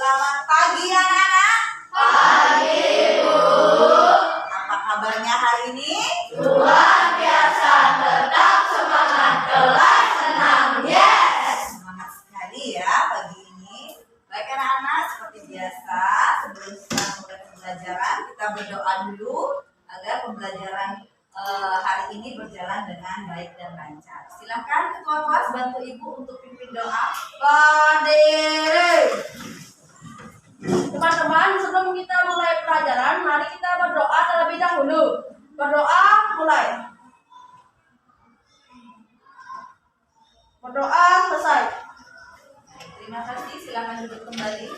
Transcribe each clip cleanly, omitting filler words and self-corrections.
Selamat pagi anak-anak. Pagi, Bu. Apa kabarnya hari ini? Luar biasa, tetap semangat, kelas 6, yes. Semangat sekali ya pagi ini. Baik anak-anak, seperti biasa sebelum kita mulai pembelajaran, kita berdoa dulu agar pembelajaran hari ini berjalan dengan baik dan lancar. Silakan ketua kelas bantu ibu untuk pimpin doa. Berdiri. Teman-teman, sebelum kita mulai pelajaran, mari kita berdoa terlebih dahulu. Berdoa, mulai. Berdoa, selesai. Terima kasih, silakan duduk kembali.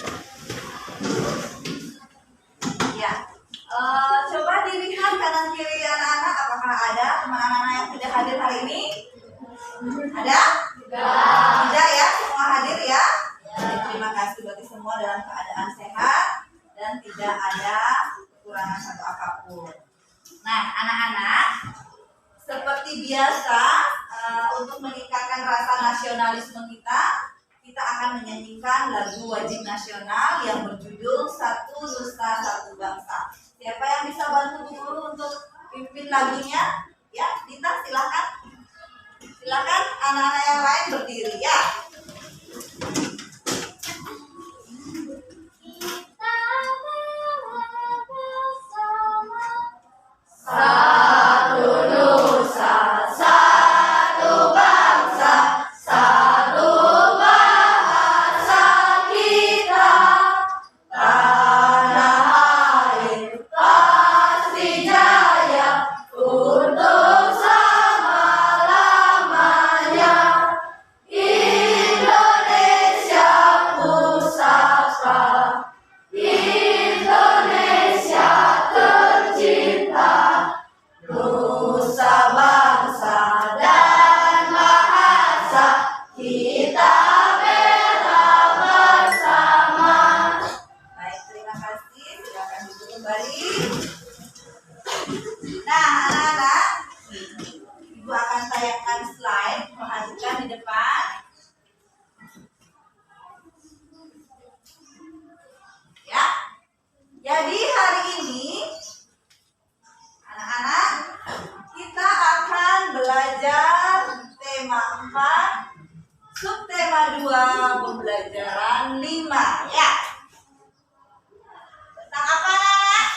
Ya, coba dilihat kanan kiri anak-anak, apakah ada teman anak-anak yang tidak hadir hari ini? Ada? Tidak ya, semua hadir ya? Jadi, terima kasih bagi semua dalam keadaan sehat dan tidak ada kekurangan satu apapun. Nah, anak-anak, seperti biasa untuk meningkatkan rasa nasionalisme kita akan menyanyikan lagu wajib nasional yang berjudul Satu Nusa Satu Bangsa. Siapa yang bisa bantu guru untuk pimpin lagunya? Ya, Dita silakan. Silakan anak-anak yang lain berdiri ya. Satu nusa, satu bangsa, satu bahasa kita. Tanah air pasti jaya untuk selama-lamanya. Indonesia pusaka, Indonesia tercinta. Nusa bangsa dan bahasa kita bela bersama. Baik, terima kasih. Silakan duduk kembali. Nah, anak-anak, Ibu akan tayangkan slide. Perhatikan di depan. Ya. Jadi hari ini anak-anak, kita akan belajar tema 4, subtema 2, pembelajaran 5 ya. Tentang apa anak-anak?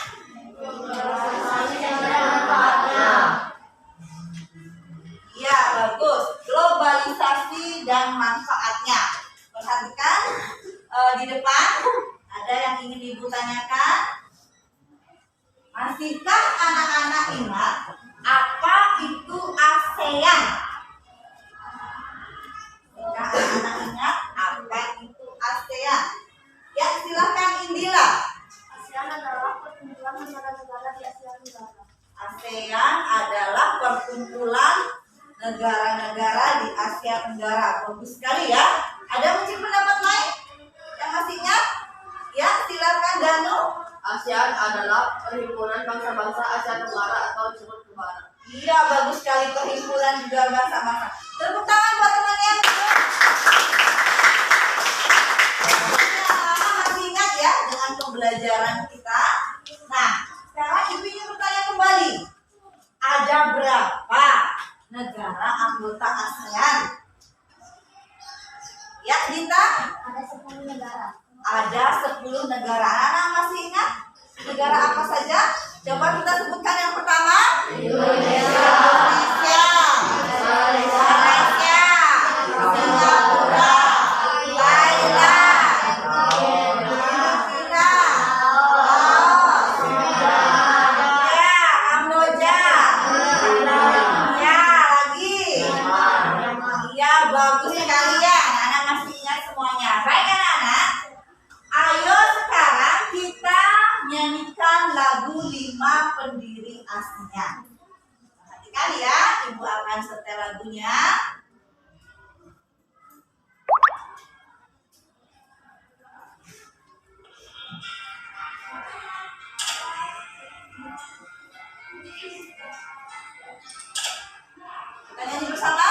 Iya, bagus. Globalisasi dan manfaatnya. Perhatikan di depan ada yang ingin Ibu tanyakan. Masihkah anak-anak ingat apa itu ASEAN? Masihkah anak-anak ingat apa itu ASEAN? Ya, silakan Indira. ASEAN adalah perkumpulan negara-negara di Asia Tenggara. ASEAN adalah perkumpulan negara-negara di Asia Tenggara. Bagus sekali ya. Ada mungkin pendapat lain yang masih ingat? Ya, silakan Danu. ASEAN adalah perhimpunan bangsa-bangsa Asia Tenggara atau disebut Negara. Iya, bagus sekali, perhimpunan juga bangsa-bangsa. Tepuk tangan buat temannya. Masih ingat ya dengan pembelajaran kita? Nah, sekarang Ibu ingin bertanya kembali. Ada berapa negara anggota ASEAN? Ya, Dita? Ada 10 negara. Ada 10 negara. Anak masih ingat negara apa saja? Coba kita sebutkan yang pertama. Indonesia, Indonesia, Malaysia, Singapura, Thailand, Filipina, Laos, ya, Kamboja, ya, lagi. Ya, bagus sekali ya. Anak masih ingat semuanya. Baik anak-anak. Ayo sekarang kita nyanyikan lagu 5 pendiri ASEAN. Perhatikan ya, Ibu akan setel lagunya. Kita nyanyi bersama.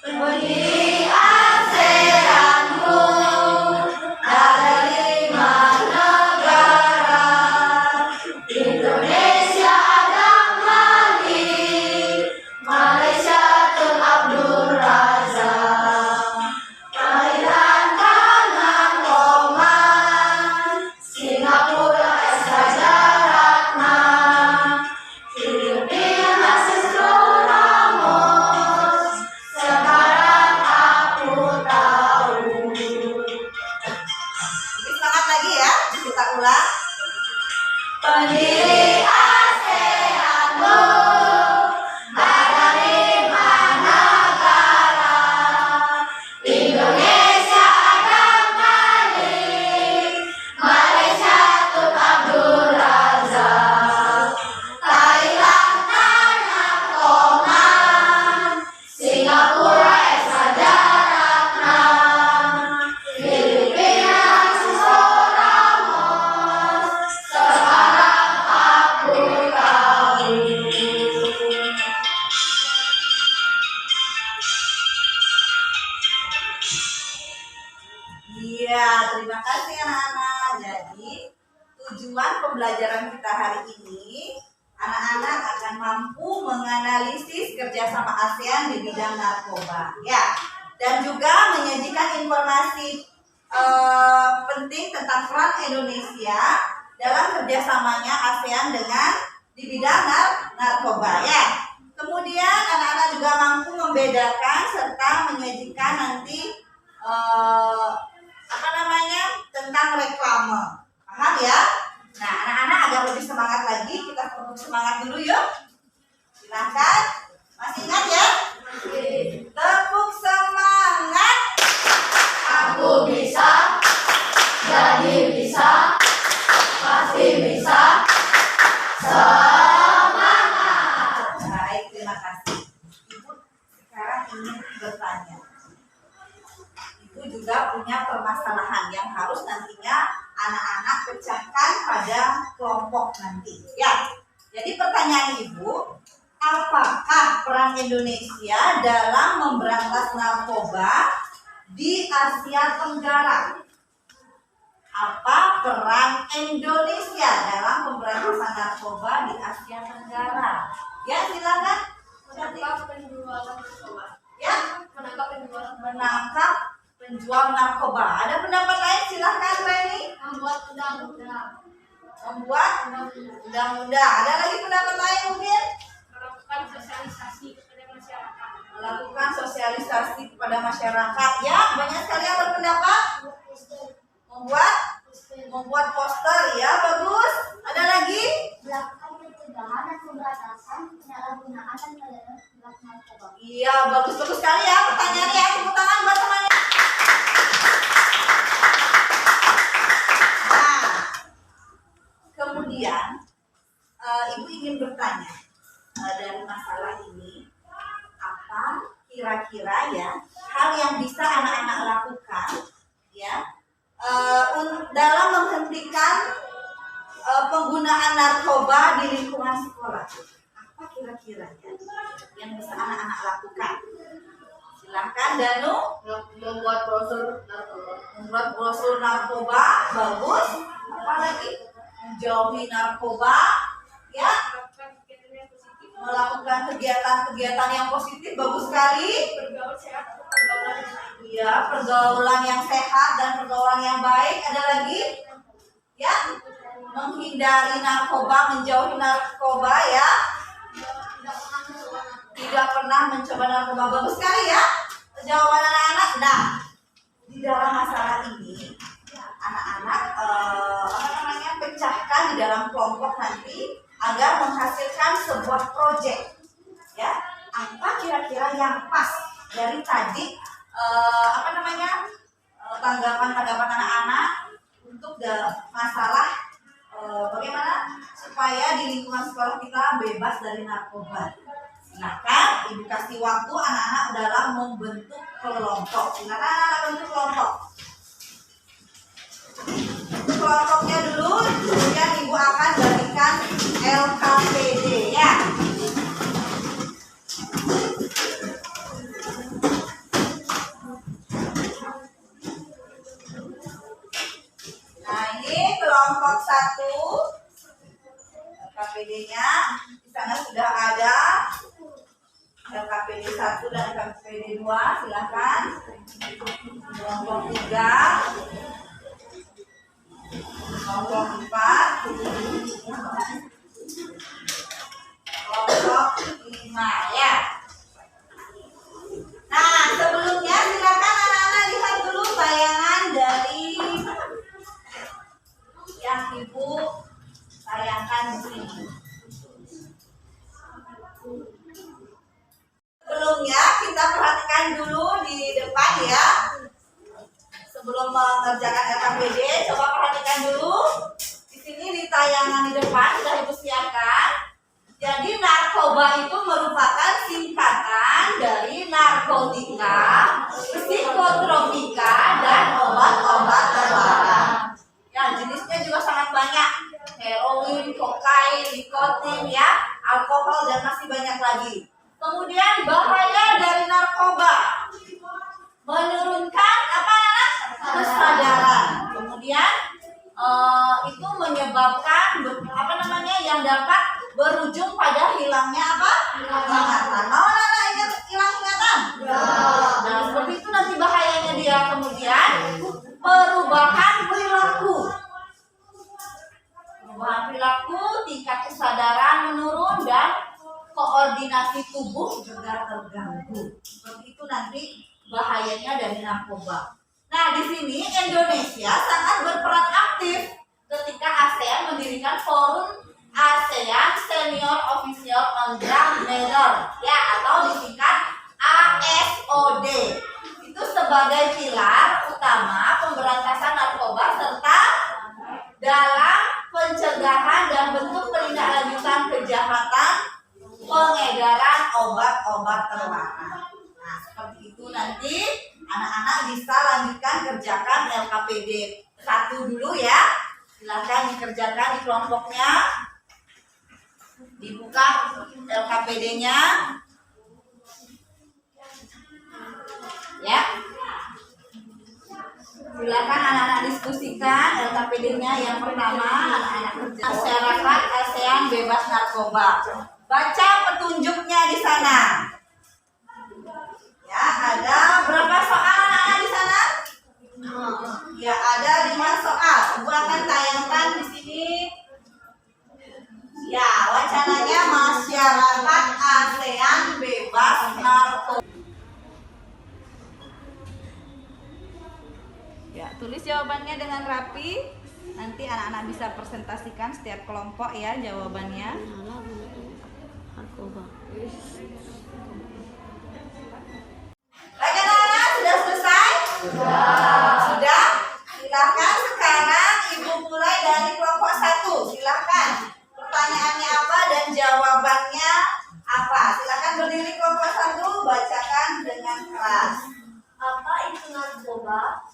Pendiri ASEAN-ku dari 5 negara. Indonesia Adam Malik, Malaysia Tun Abdul Razak, Thailand Kanan Oman, Singapura S. Rajaratna, Filipina Sisko Ramos. Sekarang aku tahu. Lebih semangat lagi ya, kita ulang. Pendiri ASEAN-ku dari 5 negara. Indonesia Adam Malik, Malaysia Tun Abdul Razak, Thailand Nanak Oman, Singapura S. Rajaratna, Filipina Sisko Ramos. Sekarang aku tahu. Iya, terima kasih anak-anak. Jadi, tujuan pembelajaran kita hari ini, anak-anak akan mampu menganalisis kerjasama ASEAN di bidang narkoba, ya, dan juga menyajikan informasi penting tentang peran Indonesia dalam kerjasamanya ASEAN dengan di bidang narkoba, ya. Kemudian anak-anak juga mampu membedakan serta menyajikan nanti tentang reklame. Paham ya? Nah, anak-anak agar lebih semangat lagi, kita tepuk semangat dulu yuk. Silakan. Masih ingat ya? Tepuk semangat. Aku bisa, jadi bisa, pasti bisa. Semangat. Baik, terima kasih. Ibu sekarang ingin bertanya. Ibu juga punya permasalahan yang harus nantinya anak-anak pecahkan pada kelompok nanti. Ya. Jadi pertanyaan Ibu, apakah peran Indonesia dalam memberantas narkoba di Asia Tenggara? Apa peran Indonesia dalam pemberantasan narkoba di Asia Tenggara? Ya, silakan. Menangkap penjual narkoba. Ya, menangkap penjual narkoba. Ada pendapat lain? Silahkan, Reni. Membuat undang-undang. Membuat undang-undang. Ada lagi pendapat lain mungkin? Melakukan sosialisasi kepada masyarakat. Melakukan sosialisasi kepada masyarakat. Ya, banyak sekali yang berpendapat. Membuat poster. Ya, bagus. Ada lagi? Melakukan pencegahan dan pemberantasan penyalahgunaan dan peredaran narkoba. Iya, bagus-bagus sekali ya pertanyaannya. Tepuk tangan buat temannya. Nah, kemudian Ibu ingin bertanya dari masalah ini, apa kira-kira ya hal yang bisa anak-anak lakukan ya dalam menghentikan penggunaan narkoba di lingkungan sekolah? Apa kira-kira ya yang bisa anak-anak lakukan? Silahkan, Danu. Membuat brosur narkoba. Membuat brosur narkoba, bagus. Apa lagi? Menjauhi narkoba, ya. Melakukan kegiatan-kegiatan yang positif, bagus sekali. Bergaul sehat atau pergaulan yang baik. Ya, pergaulan yang sehat dan pergaulan yang baik. Ada lagi? Ya, menghindari narkoba, menjauhi narkoba, ya. Tidak pernah mencoba narkoba, bagus sekali ya jawaban anak-anak. Nah, di dalam masalah ini anak-anak pecahkan di dalam kelompok nanti agar menghasilkan sebuah proyek. Ya, apa kira-kira yang pas dari tadi tanggapan-tanggapan anak-anak untuk masalah bagaimana supaya di lingkungan sekolah kita bebas dari narkoba. Silakan Ibu kasih waktu anak-anak dalam membentuk kelompok. Silakan anak-anak bentuk kelompok. Kelompoknya dulu, kemudian Ibu akan bagikan LKPD ya. 1 dan LKPD 2 silakan. Kelompok 3, kelompok 4, kelompok 5 ya. Nah, sebelumnya silakan anak-anak lihat dulu tayangan dari yang Ibu tayangkan di sini. Sebelumnya kita perhatikan dulu di depan ya. Sebelum mengerjakan LKPD, coba perhatikan dulu. Di sini di tayangan di depan sudah Ibu siapkan. Jadi narkoba itu merupakan singkatan dari narkotika, psikotropika, dan obat-obat terlarang. Ya, jenisnya juga sangat banyak. Heroin, kokain, nikotin, ya, alkohol, dan masih banyak lagi. Kemudian bahaya dari narkoba, menurunkan apa anak? Kesadaran. Kemudian itu menyebabkan apa namanya yang dapat berujung pada hilangnya apa? Ingatan. Mau anak hilang ingatan? Nah, seperti itu nanti bahayanya dia. Kemudian perubahan perilaku. Perubahan perilaku, tingkat kesadaran menurun dan koordinasi tubuh juga terganggu. Seperti itu nanti bahayanya dari narkoba. Nah, di sini Indonesia sangat berperan aktif ketika ASEAN mendirikan forum ASEAN Senior Official on Drug Matter, ya, atau disingkat ASOD. Itu sebagai pilar utama pemberantasan narkoba serta dalam pencegahan dan bentuk penindaklanjutan kejahatan pengedaran obat-obat terlarang. Nah, seperti itu nanti anak-anak bisa lanjutkan kerjakan LKPD 1 dulu ya. Silakan dikerjakan di kelompoknya. Dibuka LKPD-nya. Ya. Silakan anak-anak diskusikan LKPD-nya. Yang pertama, anak-anak kerja masyarakat ASEAN bebas narkoba. Baca petunjuknya di sana. Ya, ada berapa soal anak-anak di sana? Ya, ada 5 soal. Ibu akan tayangkan di sini. Ya, wacananya masyarakat ASEAN bebas narkoba. Ya, tulis jawabannya dengan rapi. Nanti anak-anak bisa presentasikan setiap kelompok ya jawabannya. Baik anak-anak, sudah selesai? Sudah? Silahkan sekarang Ibu mulai dari kelompok 1. Silahkan. Pertanyaannya apa dan jawabannya apa? Silahkan berdiri kelompok 1, bacakan dengan keras. Apa itu narkoba?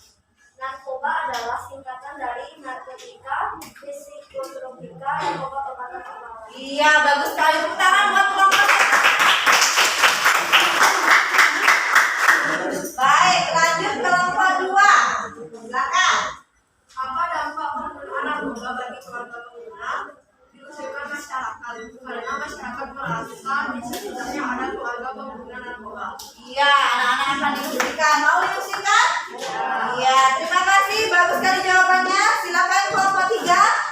Narkoba adalah singkatan dari narkotika, psikotropika, dan obat-obatan terlarang. Iya, bagus sekali. Tepuk tangan buat kelompok. Baik, lanjut kelompok 2. Silakan. Apa dampak penggunaan narkoba bagi keluarga pengguna? Diusulkan masyarakat karena masyarakat merasa di sekitarnya ada keluarga pengguna narkoba. Iya, anak-anak akan diskusikan. Mau diskusikan? Iya, terima kasih. Bagus sekali jawabannya. Silakan kelompok 3.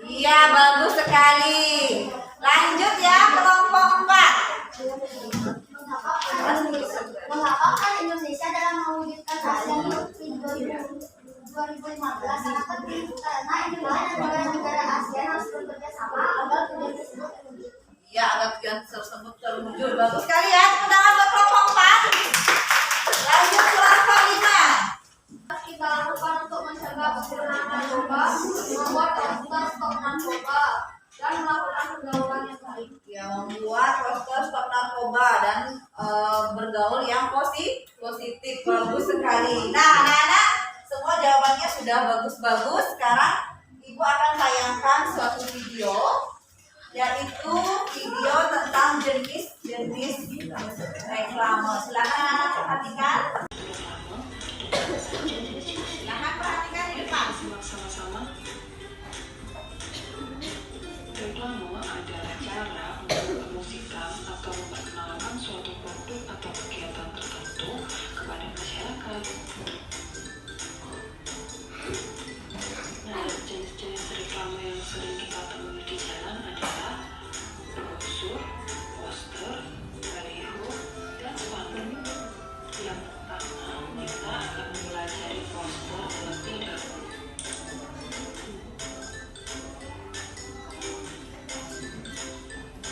Iya, bagus sekali. Lanjut ya, kelompok 4. Mengapa Indonesia dalam mewujudkan ASEAN 2015 sangat penting karena Indonesia dan negara ASEAN harus bekerja sama agar tujuan tersebut terwujud. Iya, agar tujuan tersebut terwujud. Bagus sekali ya. Tepuk tangan buat kelompok 4. Lanjut kelompok 5. Kita lakukan untuk mencegah penggunaan narkoba, membuat poster stop narkoba, dan melakukan pergaulan yang baik. Ya, membuat poster stop narkoba dan bergaul yang positif. Bagus sekali. Nah, anak-anak, semua jawabannya sudah bagus-bagus. Sekarang Ibu akan tayangkan suatu video video, yaitu video tentang jenis-jenis reklame. Silakan anak perhatikan. Silakan perhatikan di depan. Sama-sama. Reklame adalah cara untuk mempromosikan atau memperkenalkan suatu produk atau kegiatan tertentu kepada masyarakat. Nah, jenis-jenis reklame yang sering kita temui di jalan adalah brosur, poster, baliho, dan spanduk. Yang pertama, kita akan mempelajari poster terlebih dahulu.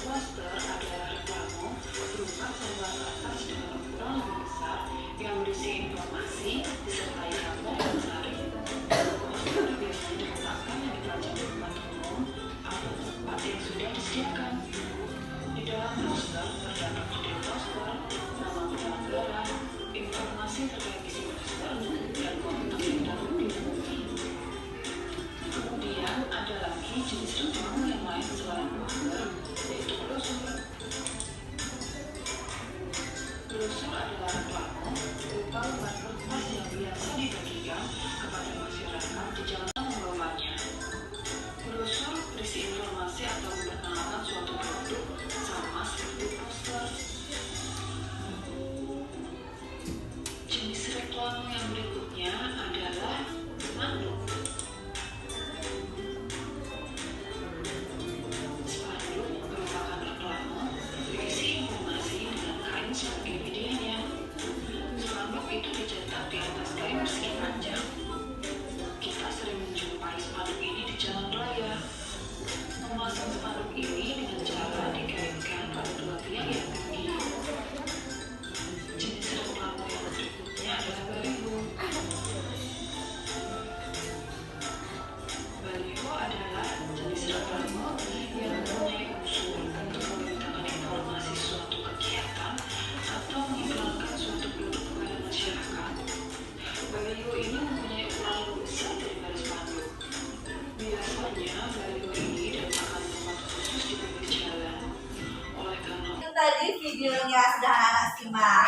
Poster adalah reklame berupa sebuah kertas dengan ukuran lebih besar yang berisi informasi disertai gambar yang menarik. Poster biasanya diletakkan di pajak tempat umum atau tempat yang sudah disediakan. Di dalam poster terdapat judul poster, nama pelanggaran, informasi terkait isi poster, dan kontak yang dapat dihubungi. Kemudian ada lagi jenis reklame yang lain selain poster, yaitu brosur. Brosur adalah reklame berupa lembar kertas yang biasa dibagikan kepada masyarakat di jalan mengelolanya. Brosur berisi informasi atau memperkenalkan suatu produk sama seperti poster. Jenis reklame yang berikutnya adalah spanduk. Spanduk merupakan reklame berisi informasi dengan kain sebagai medianya. Spanduk itu dicetak di atas kain persegi panjang. Kita sering menjumpai spanduk ini di jalan raya. Memasang spanduk ini dengan cara dikaitkan pada dua tiang yang tinggi. Jenis reklame yang berikutnya adalah baliho. Baliho adalah jenis reklame yang mempunyai unsur untuk memberitakan informasi suatu kegiatan atau mengiklankan suatu produk kepada masyarakat. Baliho ini mempunyai ukuran lebih besar daripada spanduk. Biasanya baliho ini diletakkan di tempat khusus di pinggir jalan. Oleh karena Itu tadi videonya sudah anak-anak simak.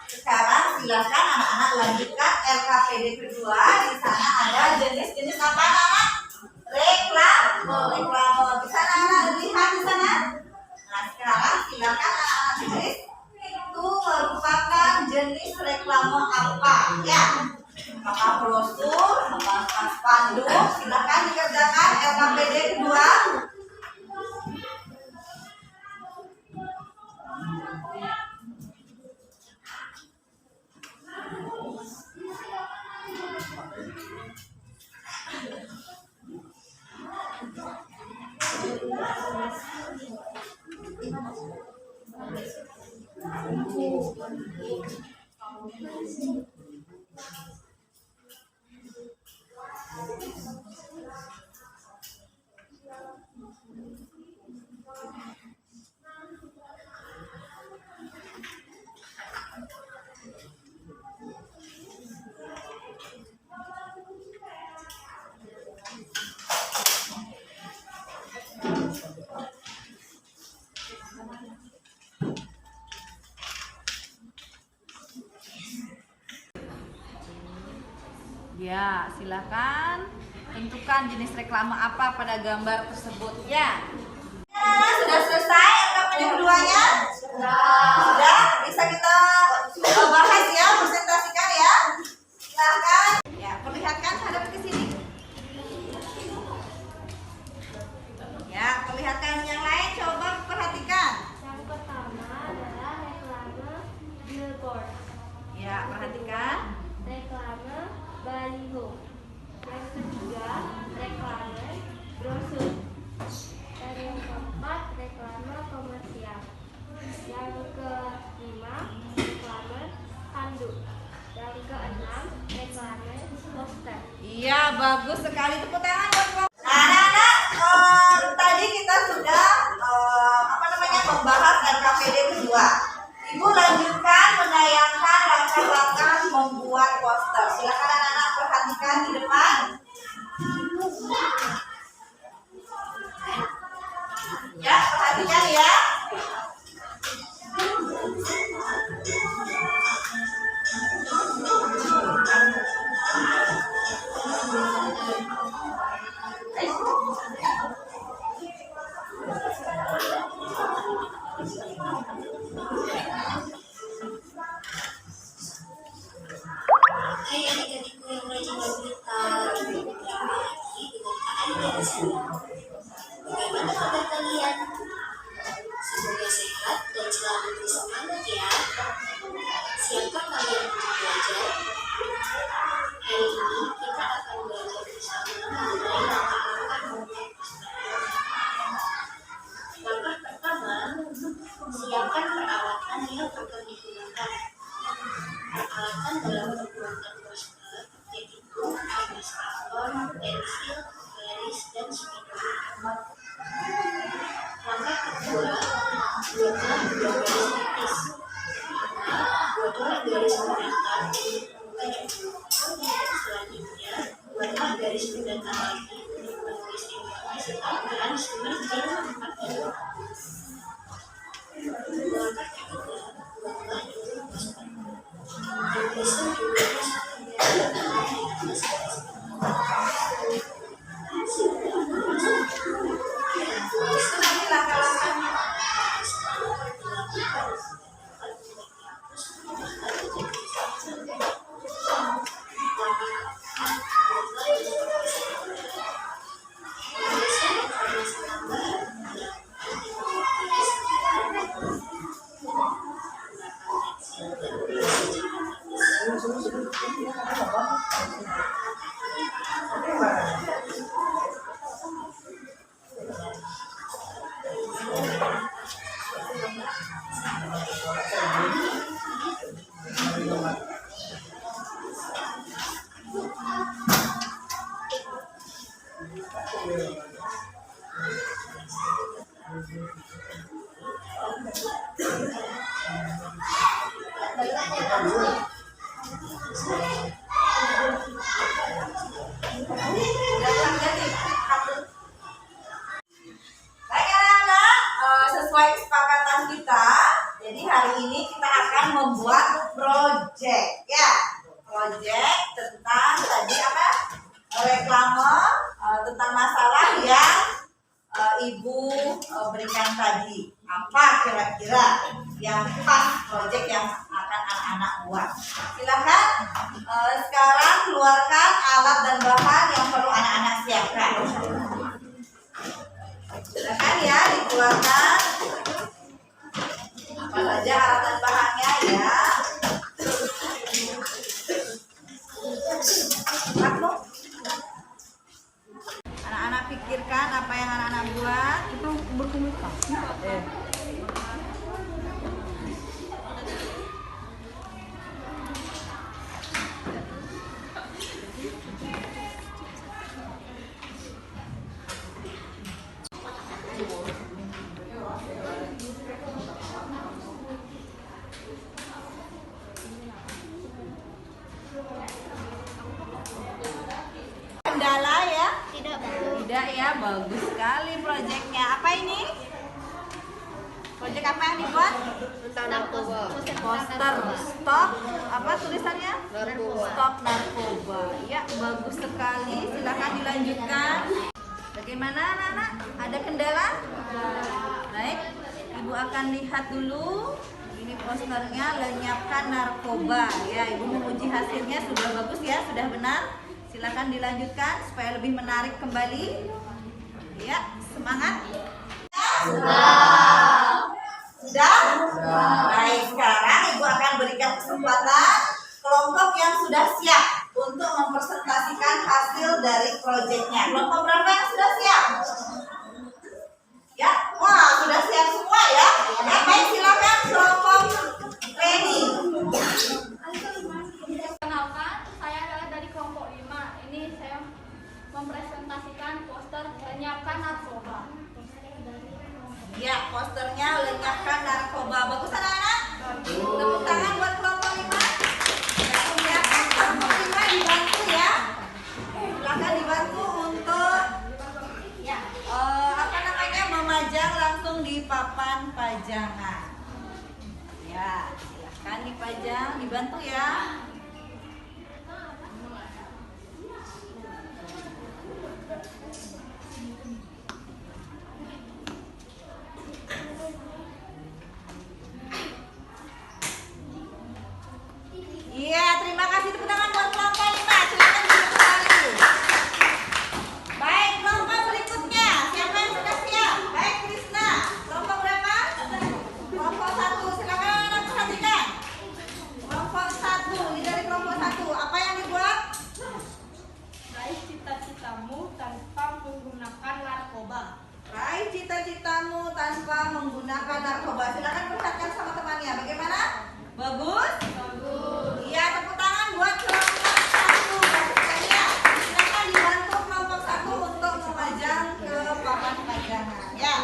Sekarang silakan anak-anak lanjutkan LKPD kedua. Di sana ada jenis-jenis apa anak-anak? Reklame. Bisa anak-anak lihat di sana? Nah, sekarang silakan anak-anak tulis itu merupakan jenis reklame apa ya? Apakah brosur, apakah spanduk? Silakan dikerjakan LKPD kedua. Ya, silakan tentukan jenis reklame apa pada gambar tersebut ya. Sudah selesai LKPD keduanya? Sudah, bisa kita bahas ya, presentasikan ya. Silakan. Ya, perlihatkan hadap ke sini. Ya, perlihatkan yang lain, coba perhatikan. Yang pertama adalah reklame billboard, Ya, perhatikan. reklame baliho. Yang ketiga reklame brosur. Dan yang keempat reklame komersial. Yang kelima reklame spanduk. Yang keenam reklame poster. Iya, bagus sekali, tepuk tangan buat anak-anak. Tadi kita sudah membahas LKPD kedua. Ibu lanjutkan menayangkan langkah-langkah membuat poster. Silakan anak-anak perhatikan di depan. Hai adik-adikku yang rajin dan pintar, berjumpa lagi dengan Kak Aida di sini. Bagaimana kabar kalian? Semoga sehat dan selalu bersemangat ya. Siapkah kalian untuk belajar? Hari ini kita akan belajar bersama mengenai langkah-langkah membuat pustaka. Langkah pertama, siapkan peralatan yang akan digunakan. Peralatan dalam pembuatan poster yaitu kertas karton, pensil, garis, dan spidol. Langkah kedua, buatlah dua garis tipis. Buatlah garis pendatar. Selanjutnya, buatlah garis pendatar lagi untuk menulis informasi tambahan seperti tempat tidur. Langkah ketiga, buatlah jalur poster. Tulisan judulnya Baik anak-anak, sesuai kesepakatan kita, jadi hari ini kita akan membuat project ya. Project tentang tadi apa? Reklame tentang masalah yang Ibu berikan tadi. Apa kira-kira yang pas project yang akan anak-anak buat? Silakan sekarang keluarkan alat dan bahan yang perlu anak-anak siapkan. Silakan ya dikeluarkan apa saja alat dan bahannya ya. Anak-anak pikirkan apa yang anak-anak buat. Kita berkomunikasi. Kendala ya? Tidak ya, bagus sekali proyeknya. Apa ini? Proyek apa yang dibuat? Poster stop apa tulisannya? Stop narkoba. Ya, bagus sekali. Silakan dilanjutkan. Bagaimana anak-anak? Ada kendala? Baik, Ibu akan lihat dulu. Ini posternya lenyapkan narkoba. Ya, Ibu menguji hasilnya sudah bagus ya, sudah benar. Silakan dilanjutkan supaya lebih menarik kembali. Ya, semangat. Sudah? Baik, sekarang Ibu akan berikan kesempatan kelompok yang sudah siap untuk mempresentasikan hasil dari proyeknya. Kelompok berapa yang sudah siap? Ya, wah sudah siap semua ya. Ya, baik silakan kelompok ready. Kenalkan, saya adalah dari kelompok 5. Ini saya mempresentasikan poster lenyapkan narkoba. Ya, posternya lenyapkan narkoba. Bagus anak-anak? Tepuk tangan buat kelompok 5. Ya, kelompok 5 dibantu ya. Silakan dibantu untuk memajang langsung di papan pajangan. Ya, silakan dipajang, dibantu ya. Raih cita-citamu tanpa menggunakan narkoba. Silakan perhatikan sama temannya. Bagaimana? Bagus? Bagus. Iya, tepuk tangan buat kelompok 1. Bagus. Silakan dibantu kelompok 1 untuk memajang ke papan pajangan. Ya.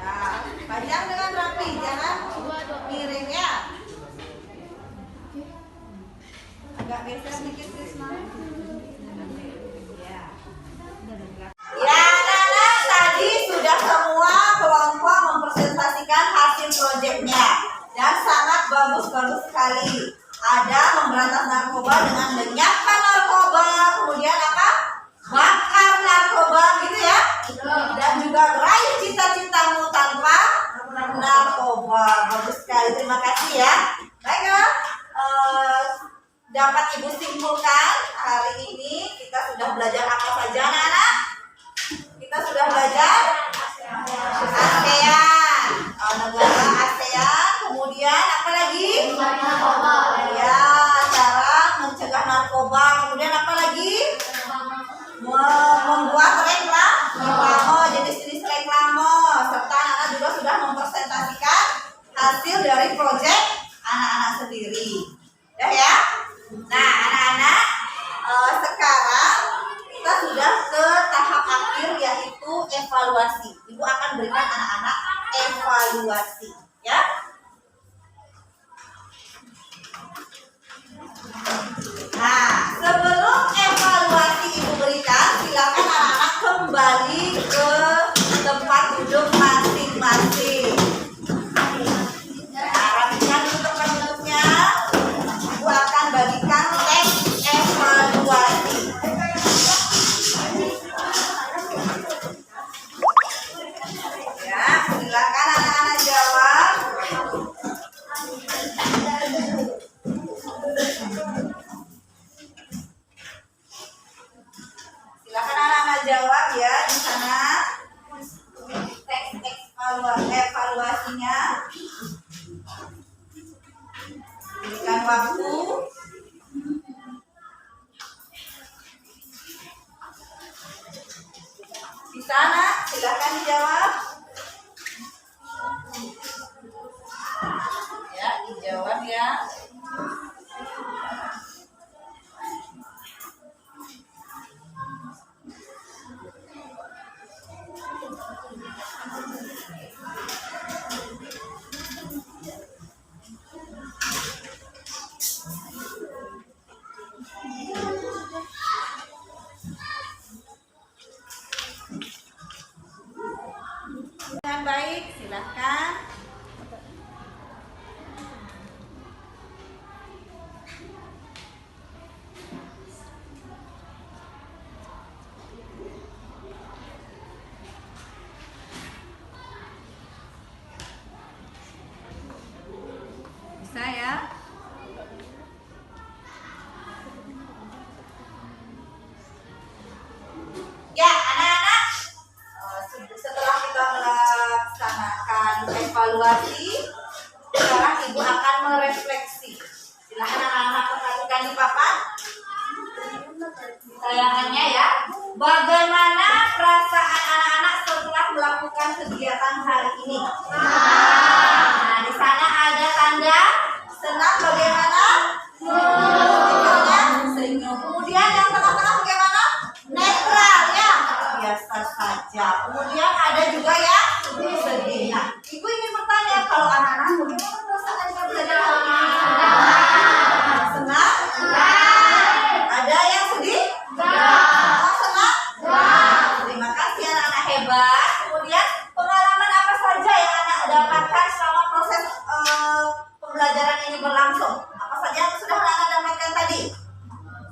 Ya, pajang dengan rapi, jangan miring ya. Agak geser sedikit Krisna. Ya, anak-anak, tadi sudah semua kelompok mempresentasikan hasil proyeknya dan sangat bagus-bagus sekali. Ada memberantas narkoba dengan lenyapkan narkoba, kemudian apa? Bakar narkoba, gitu ya. Dan juga raih cita-citamu tanpa narkoba. Bagus sekali, terima kasih ya. Baiklah, dapat Ibu simpulkan hari ini kita sudah belajar apa saja, anak-anak? Kita sudah belajar ASEAN, negara ASEAN, kemudian apa lagi? Ya, cara mencegah narkoba, kemudian apa lagi? Membuat reklame, jenis-jenis reklame, serta anak-anak juga sudah mempresentasikan hasil dari proyek anak-anak sendiri. Ya. Nah, anak-anak, sekarang kita sudah ke tahap akhir yaitu evaluasi. Ibu akan berikan anak-anak evaluasi, ya. Nah, sebelum evaluasi Ibu berikan, silakan anak-anak kembali ke tempat duduk masing-masing. Nah, rapikan dulu tempat duduknya. Ibu akan bagikan teks evaluasi. Ya, silakan anak-anak jawab. Silakan anak-anak jawab ya di sana. Teks evaluasinya. Berikan waktu. Di sana, silakan dijawab. Ya, dijawab ya. Dengan baik, silakan. Bisa ya? Ya, anak-anak, setelah kita melaksanakan evaluasi, sekarang Ibu akan merefleksi. Silahkan anak-anak perhatikan di papan tayangannya ya. Bagaimana perasaan anak-anak setelah melakukan kegiatan hari ini? Nah, di sana ada tanda senang, bagaimana? Senyum. Kemudian yang tengah-tengah bagaimana? Netral ya, biasa saja. Kemudian ada juga yang sedih. Nah, Ibu ingin bertanya, kalau anak-anak bagaimana perasaan pada belajar hari ini? Senang? Ada yang sedih? Oh, senang? Terima kasih anak-anak hebat. Kemudian pengalaman apa saja yang anak dapatkan selama proses pembelajaran ini berlangsung? Apa saja yang sudah anak dapatkan tadi?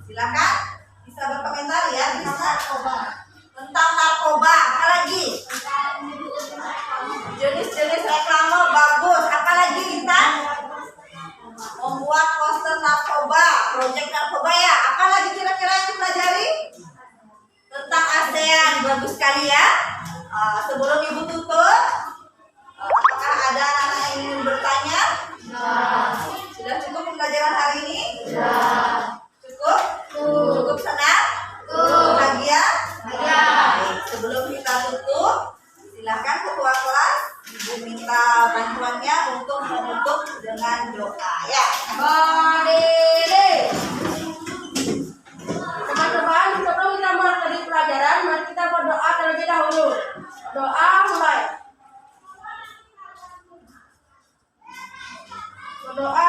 Silakan bisa berkomentar ya. Bisa. Tentang narkoba, apa lagi? Jenis-jenis reklame bagus. Apa lagi kita? Membuat poster narkoba, proyek narkoba ya. Apa lagi kira-kira yang dipelajari? Tentang ASEAN, bagus sekali ya. Sebelum Ibu tutup, apakah ada anak-anak yang ingin bertanya? Sudah cukup pembelajaran hari ini? Cukup? Cukup senang? Bahagia? Berdoa